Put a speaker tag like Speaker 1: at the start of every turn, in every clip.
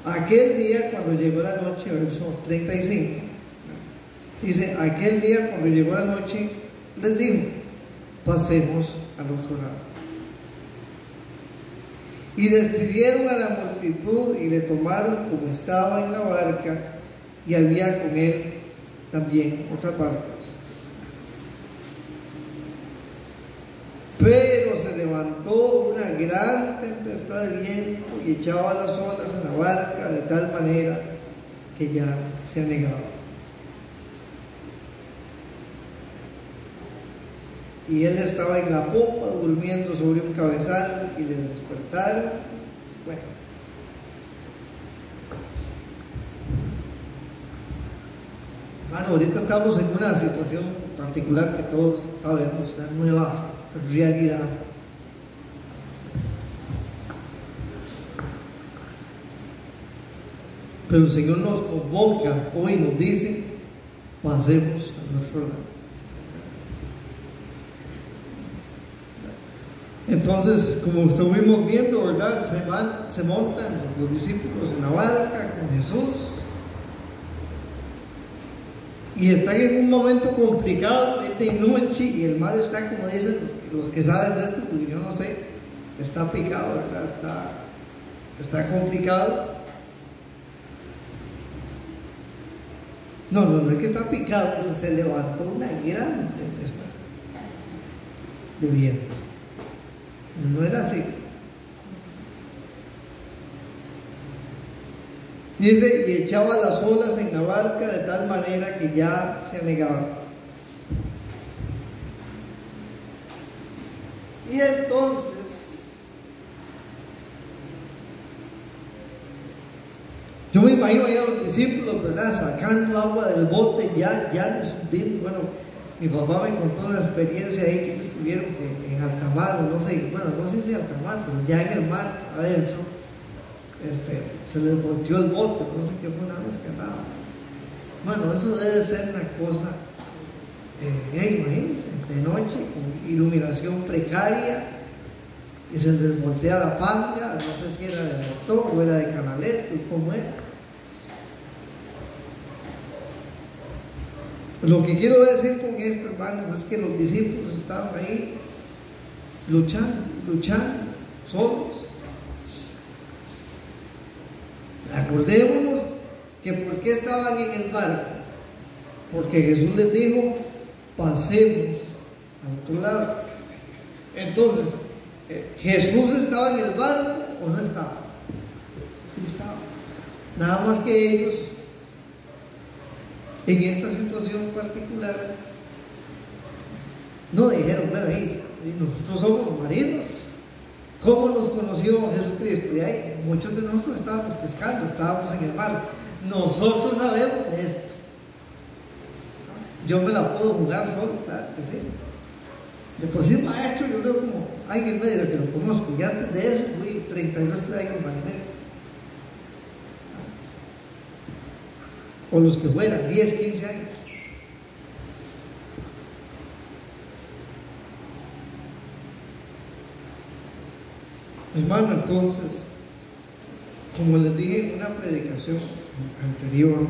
Speaker 1: Aquel día cuando llegó la noche, verso 35, dice, aquel día cuando llegó la noche, les dijo, pasemos al otro lado. Y despidieron a la multitud y le tomaron como estaba en la barca, y había con él también otras barcas. Pero se levantó una gran tempestad de viento y echaba las olas en la barca de tal manera que ya se anegaba. Y él estaba en la popa durmiendo sobre un cabezal y le despertaron. Bueno, bueno, ahorita estamos en una situación particular que todos sabemos, una nueva realidad. Pero el Señor nos convoca hoy, nos dice, pasemos a nuestro lado. Entonces, como estuvimos viendo, ¿verdad? Se montan los discípulos en la barca con Jesús y están en un momento complicado, es de noche y el mar está, como dicen los que saben de esto, porque yo no sé, está picado, ¿verdad? Está complicado. No es que está picado, se levantó una gran tempestad de viento. No era así. Dice, y echaba las olas en la barca de tal manera que ya se anegaba. Y entonces, yo me imagino ya a los discípulos, ¿verdad? Sacando agua del bote, ya nos hundimos. Bueno, mi papá me contó una experiencia ahí que estuvieron en alta mar, o no sé, bueno, no sé si alta mar, pero ya en el mar adentro, se les volteó el bote, no sé qué fue una vez que andaba. Bueno, eso debe ser una cosa, imagínense, de noche, con iluminación precaria, y se les voltea la panga, no sé si era de motor o era de canaleto, cómo era. Lo que quiero decir con esto, hermanos, es que los discípulos estaban ahí luchando, solos. Acordémonos que por qué estaban en el barco, porque Jesús les dijo, pasemos al otro lado. Entonces, ¿Jesús estaba en el barco o no estaba? Sí estaba. Nada más que ellos, en esta situación particular, no dijeron, bueno, nosotros somos marinos. ¿Cómo nos conoció Jesucristo? Y ahí muchos de nosotros estábamos pescando, estábamos en el mar. Nosotros sabemos de esto. Yo me la puedo jugar solo, claro que sí. De por sí, maestro, yo creo como alguien medio que lo conozco. Y antes de eso, fui 32 años marinero. O los que fueran, 10, 15 años. Hermano, entonces, como les dije en una predicación anterior,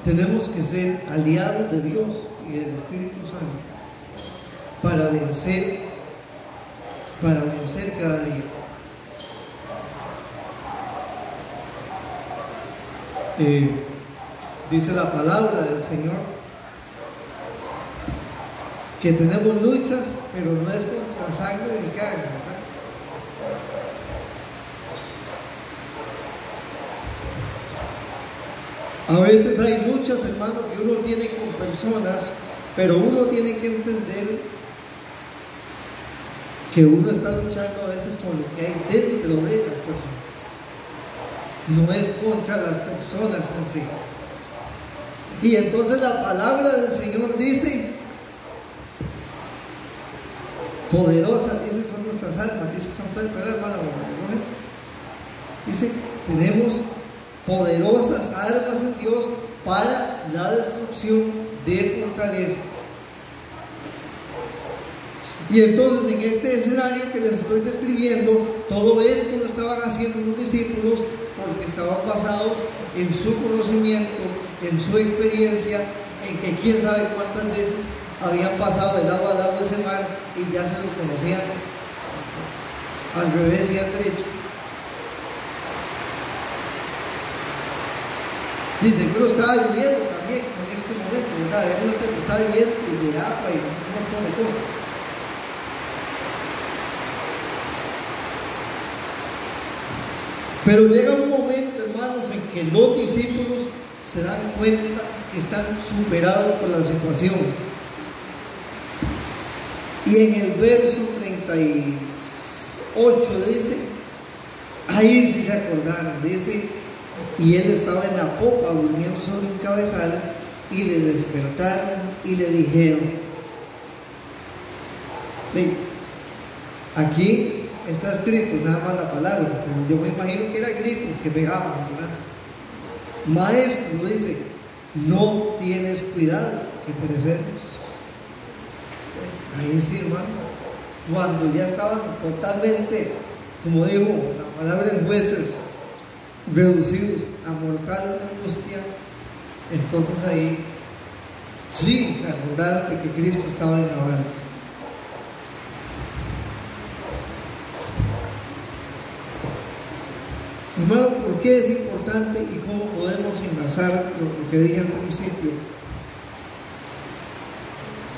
Speaker 1: tenemos que ser aliados de Dios y del Espíritu Santo para vencer cada día. Dice la palabra del Señor que tenemos luchas, pero no es contra sangre ni carne, ¿verdad? A veces hay luchas, hermanos, que uno tiene con personas, pero uno tiene que entender que uno está luchando a veces con lo que hay dentro de las personas. No es contra las personas en sí. Y entonces la palabra del Señor dice, poderosas, dice, son nuestras almas, dice San Pedro, hermano, dice, tenemos poderosas almas en Dios para la destrucción de fortalezas. Y entonces en este escenario que les estoy describiendo, todo esto lo estaban haciendo los discípulos porque estaban basados en su conocimiento, en su experiencia, en que quién sabe cuántas veces habían pasado de lado a lado de ese mar y ya se lo conocían al revés y al derecho. Dice, pero estaba lloviendo también en este momento, ¿verdad? Era una tempestad de viento y de agua y un montón de cosas. Pero llega un momento, hermanos, en que los discípulos se dan cuenta que están superados por la situación. Y en el verso 38 dice, ahí sí se acordaron, dice, y él estaba en la popa durmiendo sobre un cabezal, y le despertaron y le dijeron, aquí está escrito nada más la palabra, pero yo me imagino que eran gritos que pegaban, ¿verdad? Maestro, dice, no tienes cuidado que perecemos. Ahí sí, hermano, cuando ya estaban totalmente, como dijo la palabra en Jueces, reducidos a mortal angustia, entonces ahí sí se acordaron de que Cristo estaba en la barca. Hermano, ¿por qué es importante y cómo podemos enlazar lo que dije al principio?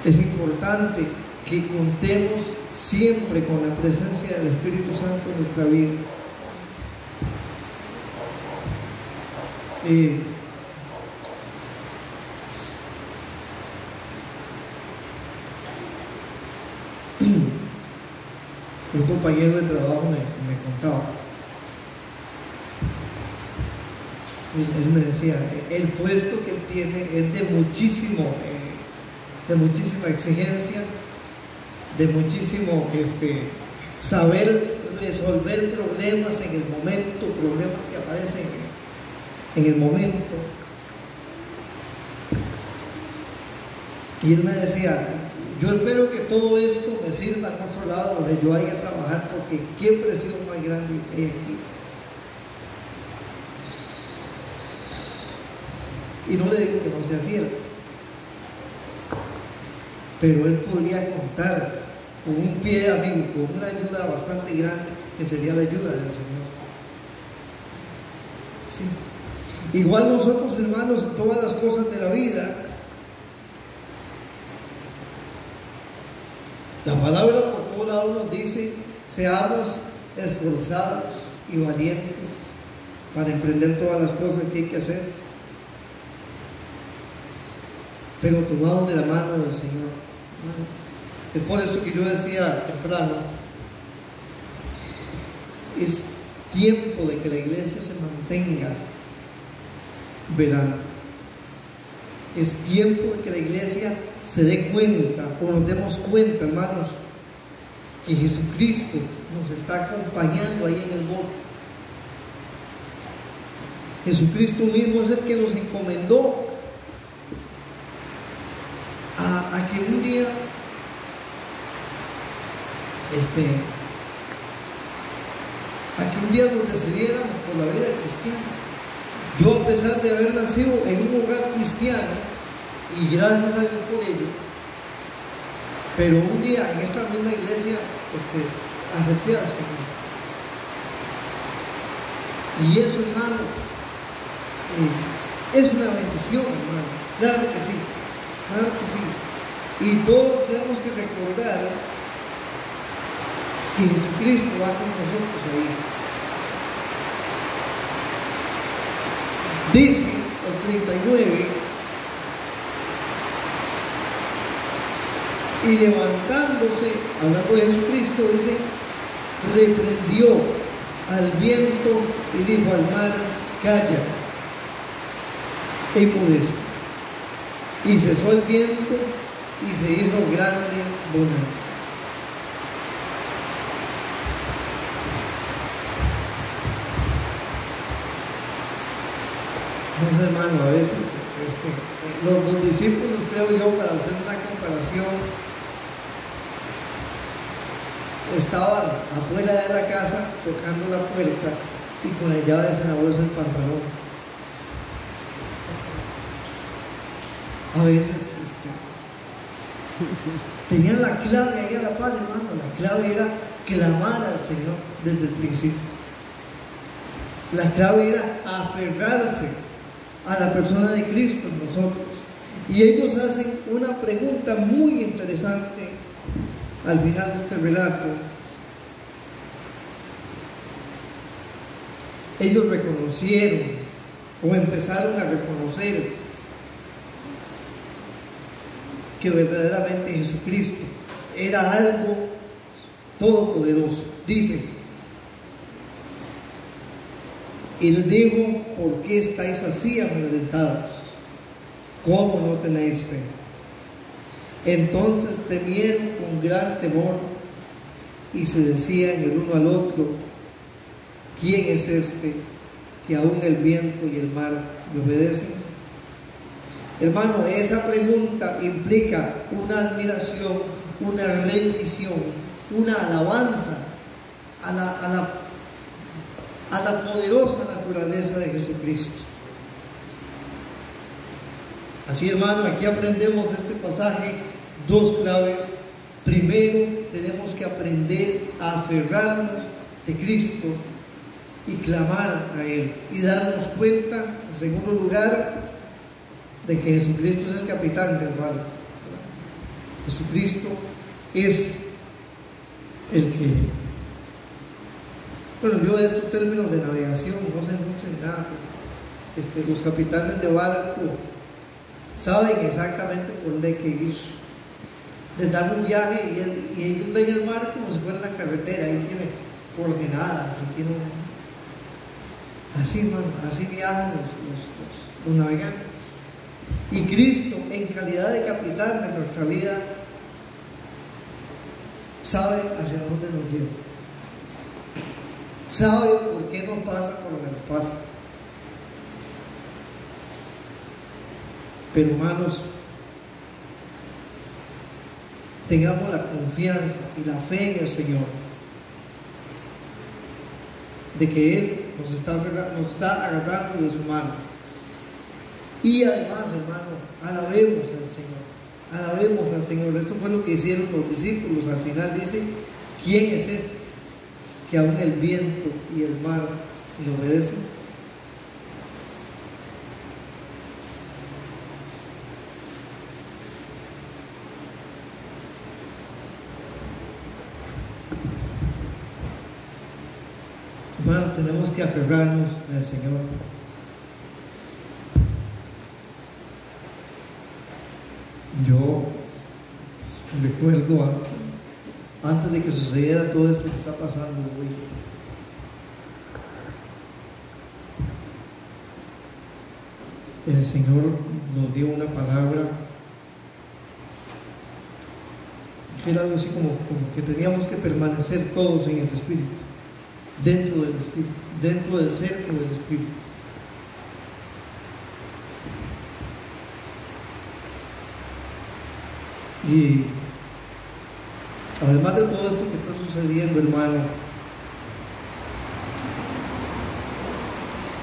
Speaker 1: Es importante que contemos siempre con la presencia del Espíritu Santo en nuestra vida. Un compañero de trabajo me contaba, él me decía, el puesto que él tiene es de muchísima exigencia, de muchísimo saber resolver problemas en el momento, problemas que aparecen en el momento. Y él me decía, yo espero que todo esto me sirva en otro lado donde yo vaya a trabajar, porque qué presión más grande hay aquí. Y no le digo que no sea cierto, pero él podría contar con un pie de amigo, con una ayuda bastante grande, que sería la ayuda del Señor. Sí. Igual nosotros, hermanos, en todas las cosas de la vida, la palabra por todos lados nos dice, seamos esforzados y valientes para emprender todas las cosas que hay que hacer, pero tomados de la mano del Señor. Es por eso que yo decía temprano, es tiempo de que la iglesia se mantenga velando. Es tiempo de que la iglesia se dé cuenta, o nos demos cuenta, hermanos, que Jesucristo nos está acompañando ahí en el bote. Jesucristo mismo es el que nos encomendó a que un día nos decidiéramos por la vida cristiana. Yo, a pesar de haber nacido en un hogar cristiano, y gracias a Dios por ello, pero un día en esta misma iglesia acepté al Señor. Y eso, hermano, es una bendición, hermano. Claro que sí, claro que sí. Y todos tenemos que recordar que Jesucristo va con nosotros ahí. Dice el 39, y levantándose, hablando de Jesucristo, dice, reprendió al viento y dijo al mar, calla, enmudece. Y cesó el viento y se hizo grande bonanza. No sé, hermano, a veces los discípulos, creo yo, para hacer una comparación, estaban afuera de la casa tocando la puerta y con las llaves en la bolsa del pantalón. A veces tenían la clave ahí a la par, hermano. La clave era clamar al Señor desde el principio. La clave era aferrarse a la persona de Cristo en nosotros. Y ellos hacen una pregunta muy interesante al final de este relato. Ellos reconocieron o empezaron a reconocer que verdaderamente Jesucristo era algo todopoderoso. Dice, y les dijo: ¿por qué estáis así amedrentados? ¿Cómo no tenéis fe? Entonces temieron con gran temor y se decían el uno al otro: ¿quién es este que aún el viento y el mar le obedecen? Hermano, esa pregunta implica una admiración, una rendición, una alabanza a la poderosa naturaleza de Jesucristo. Así, hermano, aquí aprendemos de este pasaje dos claves. Primero, tenemos que aprender a aferrarnos de Cristo y clamar a Él, y darnos cuenta, en segundo lugar, de que Jesucristo es el capitán del barco. Jesucristo es el que, bueno, yo de estos términos de navegación no sé mucho en nada, pero los capitanes de barco saben exactamente por dónde hay que ir. Les dan un viaje y ellos ven el mar como si fuera la carretera, ahí tiene coordenadas, así, hermano, así viajan los navegantes. Y Cristo, en calidad de capitán de nuestra vida, sabe hacia dónde nos lleva, sabe por qué nos pasa por lo que nos pasa. Pero, hermanos, tengamos la confianza y la fe en el Señor de que Él nos está agarrando de su mano. Y además, hermano, alabemos al Señor. Esto fue lo que hicieron los discípulos. Al final dice: ¿quién es este que aún el viento y el mar le obedecen? Hermano, tenemos que aferrarnos al Señor. Yo recuerdo antes de que sucediera todo esto que está pasando hoy, el Señor nos dio una palabra que era algo así como que teníamos que permanecer todos en el Espíritu, dentro del Espíritu, dentro del cerco del Espíritu. Y además de todo esto que está sucediendo, hermano,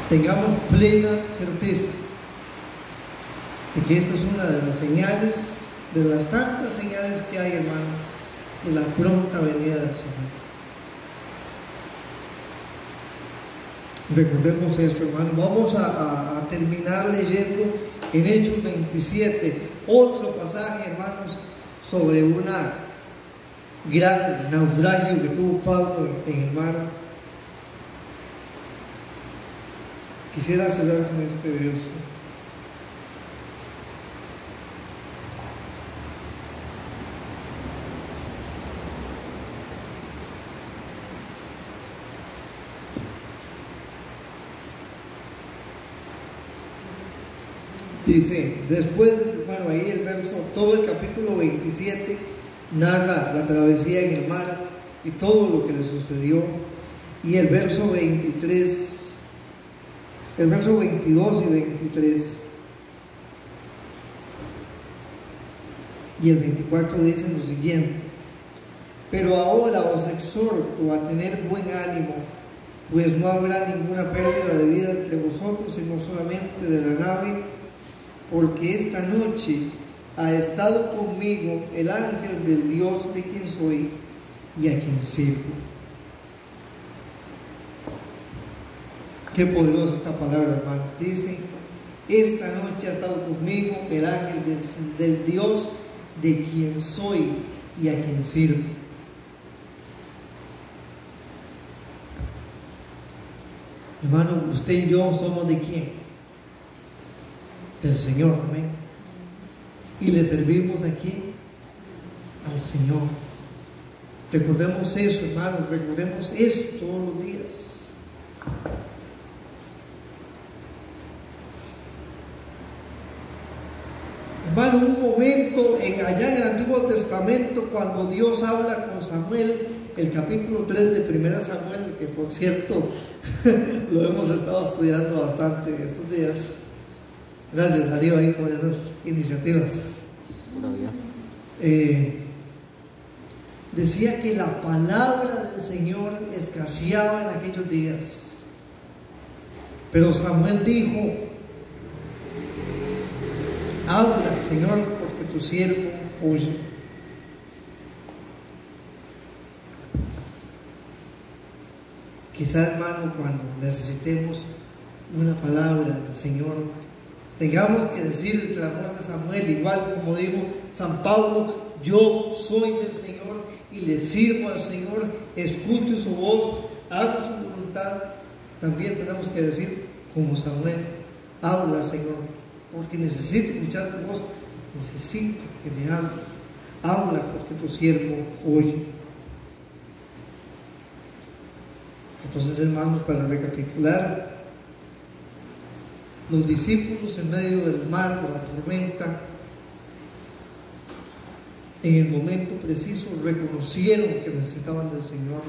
Speaker 1: tengamos plena certeza de que esta es una de las señales, de las tantas señales que hay, hermano, de la pronta venida del Señor. Recordemos esto, hermano. Vamos a terminar leyendo en Hechos 27, otro pasaje, hermanos, sobre una gran naufragio que tuvo Pablo en el mar. Quisiera cerrar con este verso. Dice, después, bueno, ahí el verso, todo el capítulo 27 narra la travesía en el mar y todo lo que le sucedió. Y el verso 23, el verso 22 y 23 y el 24 dicen lo siguiente: Pero ahora os exhorto a tener buen ánimo, pues no habrá ninguna pérdida de vida entre vosotros, sino solamente de la nave, porque esta noche ha estado conmigo el ángel del Dios de quien soy y a quien sirvo. Qué poderosa esta palabra, hermano. Dice, esta noche ha estado conmigo el ángel del Dios de quien soy y a quien sirvo. Hermano, usted y yo somos ¿de quién? Del Señor, amén. Y le servimos ¿a quién? Al Señor. Recordemos eso, hermano, recordemos eso todos los días. Hermano, un momento allá en el Antiguo Testamento, cuando Dios habla con Samuel, el capítulo 3 de 1 Samuel, que por cierto lo hemos estado estudiando bastante estos días. Gracias, Darío, ahí por esas iniciativas. Decía que la palabra del Señor escaseaba en aquellos días. Pero Samuel dijo, habla, Señor, porque tu siervo oye. Quizá, hermano, cuando necesitemos una palabra del Señor, tengamos que decir el clamor de Samuel, igual como dijo San Pablo, yo soy del Señor y le sirvo al Señor, escucho su voz, hago su voluntad. También tenemos que decir como Samuel, habla, Señor, porque necesito escuchar tu voz, necesito que me hables, habla porque tu siervo oye. Entonces, hermanos, para recapitular, los discípulos en medio del mar, de la tormenta, en el momento preciso reconocieron que necesitaban del Señor.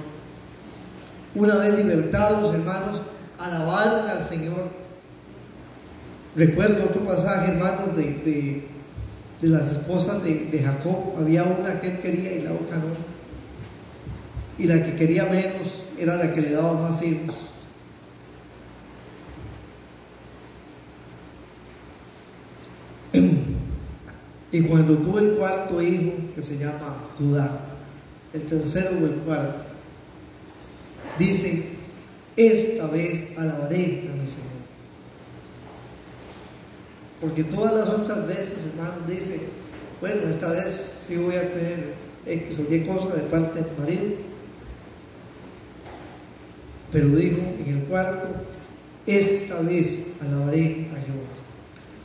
Speaker 1: Una vez libertados, hermanos, alabaron al Señor. Recuerdo otro pasaje, hermanos, de las esposas de Jacob. Había una que él quería y la otra no. Y la que quería menos era la que le daba más hijos. Y cuando tuvo el cuarto hijo, que se llama Judá, el tercero o el cuarto, dice, esta vez alabaré a mi Señor. Porque todas las otras veces, hermanos, dice, bueno, esta vez sí voy a tener X o Y cosa de parte del marido. Pero dijo en el cuarto, esta vez alabaré a Jehová.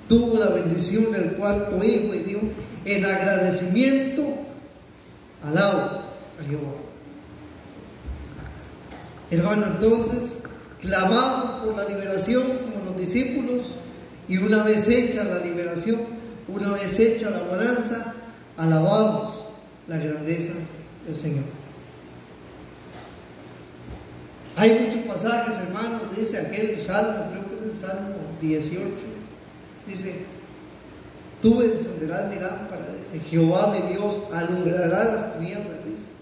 Speaker 1: Tuvo la bendición del cuarto hijo y dijo, en agradecimiento alabo a Jehová. Hermano, entonces clamamos por la liberación como los discípulos, y una vez hecha la liberación, una vez hecha la bonanza, alabamos la grandeza del Señor. Hay muchos pasajes, hermanos, dice aquel salmo, creo que es el Salmo 18, dice, tú encenderás mi lámpara, dice, Jehová mi Dios alumbrará las tinieblas, dice.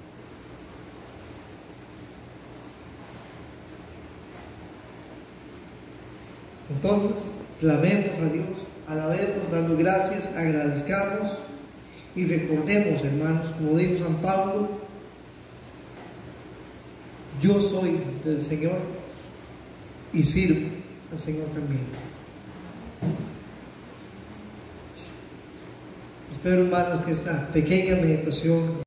Speaker 1: Entonces, clamemos a Dios, alabemos, dando gracias, agradezcamos y recordemos, hermanos, como dijo San Pablo, yo soy del Señor y sirvo al Señor también. Espero, hermanos, que esta pequeña meditación